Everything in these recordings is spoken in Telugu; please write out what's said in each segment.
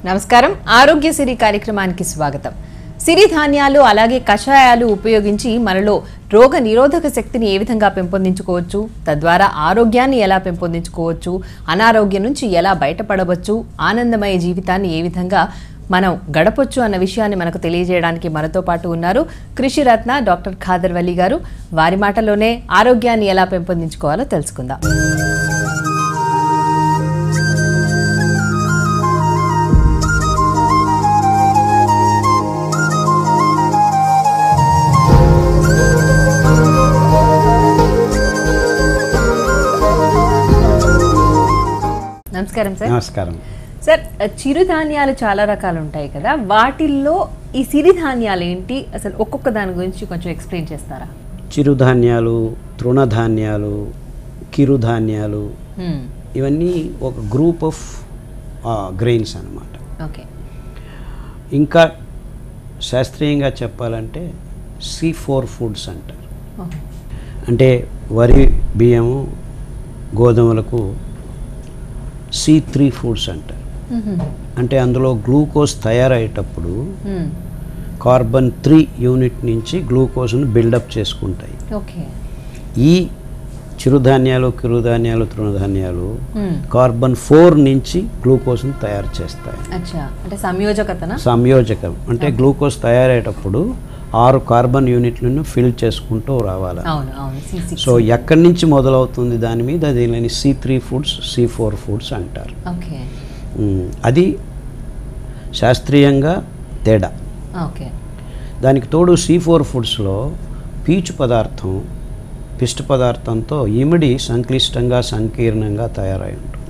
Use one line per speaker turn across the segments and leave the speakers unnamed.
నమస్కారం ఆరోగ్య సిరి కార్యక్రమానికి స్వాగతం. సిరిధాన్యాలు అలాగే కషాయాలు ఉపయోగించి మనలో రోగ నిరోధక శక్తిని ఏ విధంగా పెంపొందించుకోవచ్చు, తద్వారా ఆరోగ్యాన్ని ఎలా పెంపొందించుకోవచ్చు, అనారోగ్యం నుంచి ఎలా బయటపడవచ్చు, ఆనందమయ జీవితాన్ని ఏ విధంగా మనం గడపొచ్చు అన్న విషయాన్ని మనకు తెలియజేయడానికి మనతో పాటు ఉన్నారు కృషి రత్న డాక్టర్ ఖాదర్ వలి గారు. వారి మాటలోనే ఆరోగ్యాన్ని ఎలా పెంపొందించుకోవాలో తెలుసుకుందాం. నమస్కారం సార్.
నమస్కారం
సార్. చిరుధాన్యాలు చాలా రకాలు ఉంటాయి కదా, వాటిల్లో ఈ సిరిధాన్యాలు ఏంటి, అసలు ఒక్కొక్క దాని గురించి కొంచెం ఎక్స్ప్లెయిన్ చేస్తారా?
చిరుధాన్యాలు, తృణధాన్యాలు, కిరుధాన్యాలు ఇవన్నీ ఒక గ్రూప్ ఆఫ్ గ్రెయిన్స్ అన్నమాట.
ఓకే.
ఇంకా శాస్త్రీయంగా చెప్పాలంటే C4 ఫుడ్స్ అంటారు. అంటే వరి, బియ్యము, గోధుమలకు C3 ఫుడ్స్ అంటారు. అంటే అందులో గ్లూకోజ్ తయారయ్యేటప్పుడు కార్బన్ 3 యూనిట్ నుంచి గ్లూకోజ్ను బిల్డప్ చేసుకుంటాయి. ఈ చిరుధాన్యాలు, కిరుధాన్యాలు, తృణధాన్యాలు కార్బన్ 4 నుంచి గ్లూకోజ్ను తయారు చేస్తాయి. సంయోజకం అంటే గ్లూకోజ్ తయారయ్యేటప్పుడు 6 కార్బన్ యూనిట్లను ఫిల్ చేసుకుంటూ రావాలి. సో ఎక్కడి నుంచి మొదలవుతుంది దాని మీద దీనిని C3 ఫుడ్స్, C4 ఫుడ్స్ అంటారు. అది శాస్త్రీయంగా తేడా. దానికి తోడు C4 ఫుడ్స్లో పీచు పదార్థం, పిష్ట పదార్థంతో ఇమిడి సంక్లిష్టంగా, సంకీర్ణంగా తయారై ఉంటుంది.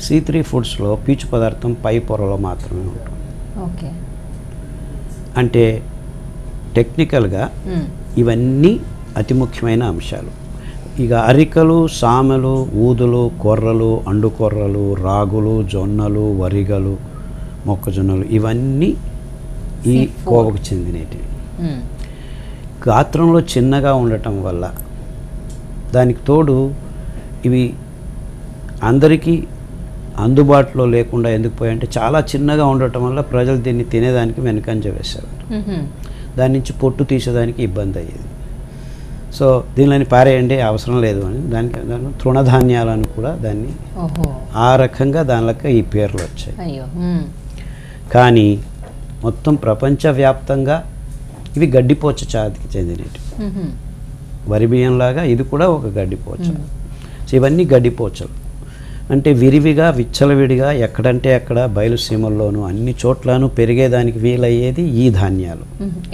C3 ఫుడ్స్లో పీచు పదార్థం పై పొరలో మాత్రమే ఉంటుంది. అంటే టెక్నికల్గా ఇవన్నీ అతి ముఖ్యమైన అంశాలు. ఇక అరికలు, సామెలు, ఊదులు, కొర్రలు, అండుకొర్రలు, రాగులు, జొన్నలు, వరిగలు, మొక్కజొన్నలు ఇవన్నీ ఈ కోవకు చెందినవి. గాత్రంలో చిన్నగా ఉండటం వల్ల, దానికి తోడు ఇవి అందరికీ అందుబాటులో లేకుండా ఎందుకు పోయాయంటే చాలా చిన్నగా ఉండటం వల్ల ప్రజలు దీన్ని తినేదానికి వెనుకంజ వేశారు. దాని నుంచి పొట్టు తీసేదానికి ఇబ్బంది అయ్యేది. సో దీనిని పారేయండి, అవసరం లేదు అని దానికి తృణధాన్యాలను కూడా దాన్ని ఆ రకంగా దానిలోకి ఈ పేర్లు వచ్చాయి. కానీ మొత్తం ప్రపంచవ్యాప్తంగా ఇవి గడ్డిపోచ జాతికి చెందినవి. వరి బియ్యంలాగా ఇది కూడా ఒక గడ్డిపోచ. సో ఇవన్నీ గడ్డిపోచలు. అంటే విరివిగా, విచ్చలవిడిగా ఎక్కడంటే అక్కడ బయలుసీమల్లోనూ అన్ని చోట్లను పెరిగేదానికి వీలయ్యేది ఈ ధాన్యాలు.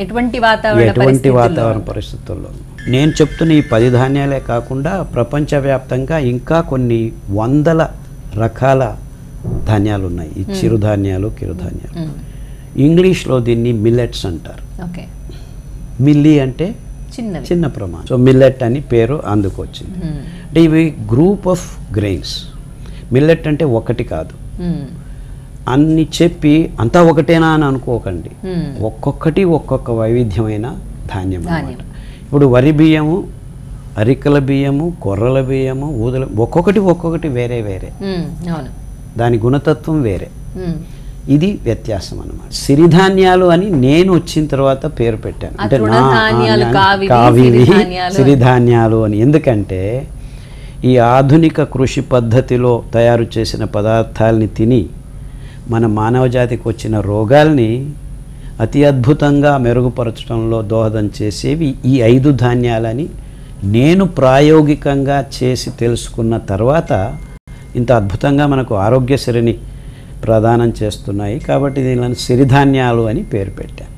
ఎటువంటి వాతావరణ పరిస్థితుల్లో. నేను చెప్తున్న ఈ 10 ధాన్యాలే కాకుండా ప్రపంచవ్యాప్తంగా ఇంకా కొన్ని వందల రకాల ధాన్యాలు ఉన్నాయి. ఈ చిరుధాన్యాలు, కిరుధాన్యాలు. ఇంగ్లీష్లో దీన్ని మిల్లెట్స్ అంటారు. మిల్లీ అంటే చిన్న ప్రమాణం. సో మిల్లెట్ అని పేరు అందుకు వచ్చింది. అంటే ఇవి గ్రూప్ ఆఫ్ గ్రెయిన్స్. మిల్లెట్ అంటే ఒకటి కాదు, అన్ని చెప్పి అంతా ఒకటేనా అని అనుకోకండి. ఒక్కొక్కటి ఒక్కొక్క వైవిధ్యమైన ధాన్యం అన్నమాట. ఇప్పుడు వరి బియ్యము, అరికల బియ్యము, కొర్రల బియ్యము, ఊదల ఒక్కొక్కటి వేరే వేరే, దాని గుణతత్వం వేరే. ఇది వ్యత్యాసం అన్నమాట. సిరిధాన్యాలు అని నేను వచ్చిన తర్వాత పేరు పెట్టాను. అంటే కావివి సిరిధాన్యాలు అని. ఎందుకంటే ఈ ఆధునిక కృషి పద్ధతిలో తయారు చేసిన పదార్థాలని తిని మన మానవజాతికి వచ్చిన రోగాల్ని అతి అద్భుతంగా మెరుగుపరచడంలో దోహదం చేసేవి ఈ 5 ధాన్యాలని నేను ప్రాయోగికంగా చేసి తెలుసుకున్న తర్వాత ఇంత అద్భుతంగా మనకు ఆరోగ్యశ్రీని ప్రదానం చేస్తున్నాయి. కాబట్టి దీనిని సిరిధాన్యాలు అని పేరు పెట్టాను.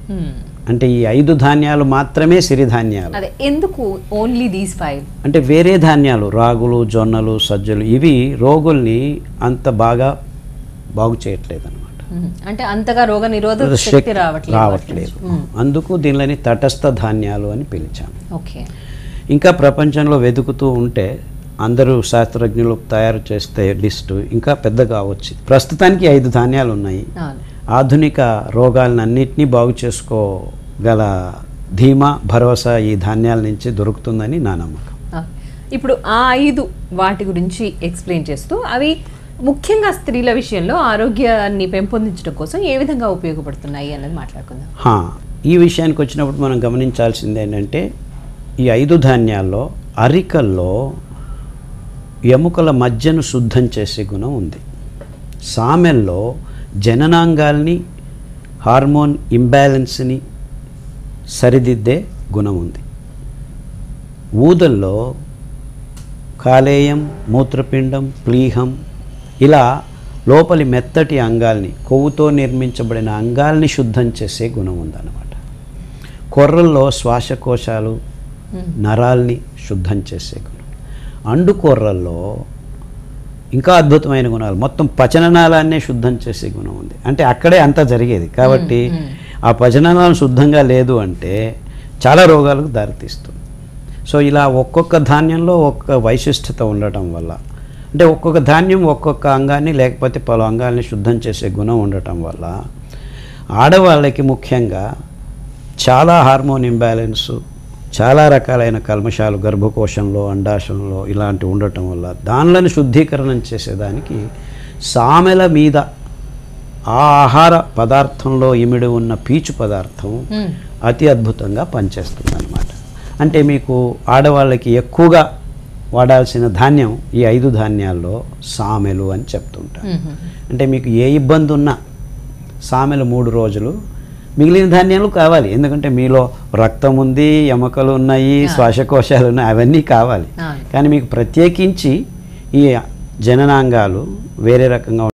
అంటే ఈ 5 ధాన్యాలు మాత్రమే సిరిధాన్యాలు.
ఎందుకు ఓన్లీ దీస్ 5? అంటే
వేరే ధాన్యాలు, రాగులు, జొన్నలు, సజ్జలు ఇవి రోగుల్ని అంత బాగు చేయట్లేదు అనమాట.
అంటే అంతగా రోగ నిరోధక శక్తి
రావట్లేదు. అందుకు దీనిని తటస్థ ధాన్యాలు అని పిలిచాము. ఇంకా ప్రపంచంలో వెతుకుతూ ఉంటే అందరూ శాస్త్రజ్ఞులు తయారు చేస్తే లిస్టు ఇంకా పెద్దగా వచ్చింది. ప్రస్తుతానికి 5 ధాన్యాలు ఉన్నాయి. ఆధునిక రోగాలన్నింటినీ బాగు చేసుకోగల ధీమా, భరోసా ఈ ధాన్యాల నుంచి దొరుకుతుందని నా నమ్మకం.
ఇప్పుడు ఆ 5 వాటి గురించి ఎక్స్ప్లెయిన్ చేస్తూ అవి ముఖ్యంగా స్త్రీల విషయంలో ఆరోగ్యాన్ని పెంపొందించడం కోసం ఏ విధంగా ఉపయోగపడుతున్నాయి అన్నది మాట్లాడుకుందాం.
ఈ విషయానికి వచ్చినప్పుడు మనం గమనించాల్సింది ఏంటంటే ఈ 5 ధాన్యాల్లో అరికల్లో ఎముకల మధ్యను శుద్ధం చేసే గుణం ఉంది. సామెల్లో జననాంగాల్ని హార్మోన్ ఇంబ్యాలెన్స్ని సరిదిద్దే గుణం ఉంది. ఊదల్లో కాలేయం, మూత్రపిండం, ప్లీహం ఇలా లోపలి మెత్తటి అంగాల్ని, కొవ్వుతో నిర్మించబడిన అంగాల్ని శుద్ధం చేసే గుణం ఉందన్నమాట. కొర్రల్లో శ్వాసకోశాలు, నరాల్ని శుద్ధం చేసే గుణం. అండుకొర్రల్లో ఇంకా అద్భుతమైన గుణాలు, మొత్తం పచననాళాన్నే శుద్ధం చేసే గుణం ఉంది. అంటే అక్కడే అంతా జరిగేది కాబట్టి ఆ పచననాళం శుద్ధంగా లేదు అంటే చాలా రోగాలకు దారితీస్తుంది. సో ఇలా ఒక్కొక్క ధాన్యంలో ఒక్కొక్క వైశిష్టత ఉండటం వల్ల, అంటే ఒక్కొక్క ధాన్యం ఒక్కొక్క అంగాన్ని లేకపోతే పలు అంగాల్ని శుద్ధం చేసే గుణం ఉండటం వల్ల ఆడవాళ్ళకి ముఖ్యంగా చాలా హార్మోన్ ఇంబ్యాలెన్స్, చాలా రకాలైన కల్మషాలు గర్భకోశంలో, అండాశయంలో ఇలాంటివి ఉండటం వల్ల దానిలను శుద్ధీకరణం చేసేదానికి సామెల మీద ఆ ఆహార పదార్థంలో ఇమిడి ఉన్న పీచు పదార్థం అతి అద్భుతంగా పనిచేస్తుంది అన్నమాట. అంటే మీకు ఆడవాళ్ళకి ఎక్కువగా వాడాల్సిన ధాన్యం ఈ 5 ధాన్యాల్లో సామెలు అని చెప్తుంటారు. అంటే మీకు ఏ ఇబ్బంది ఉన్నా సామెలు 3 రోజులు, మిగిలిన ధాన్యాలు కావాలి. ఎందుకంటే మీలో రక్తం ఉంది, ఎముకలు ఉన్నాయి, శ్వాసకోశాలు ఉన్నాయి, అవన్నీ కావాలి. కానీ మీకు ప్రత్యేకించి ఈ జననాంగాలు వేరే రకంగా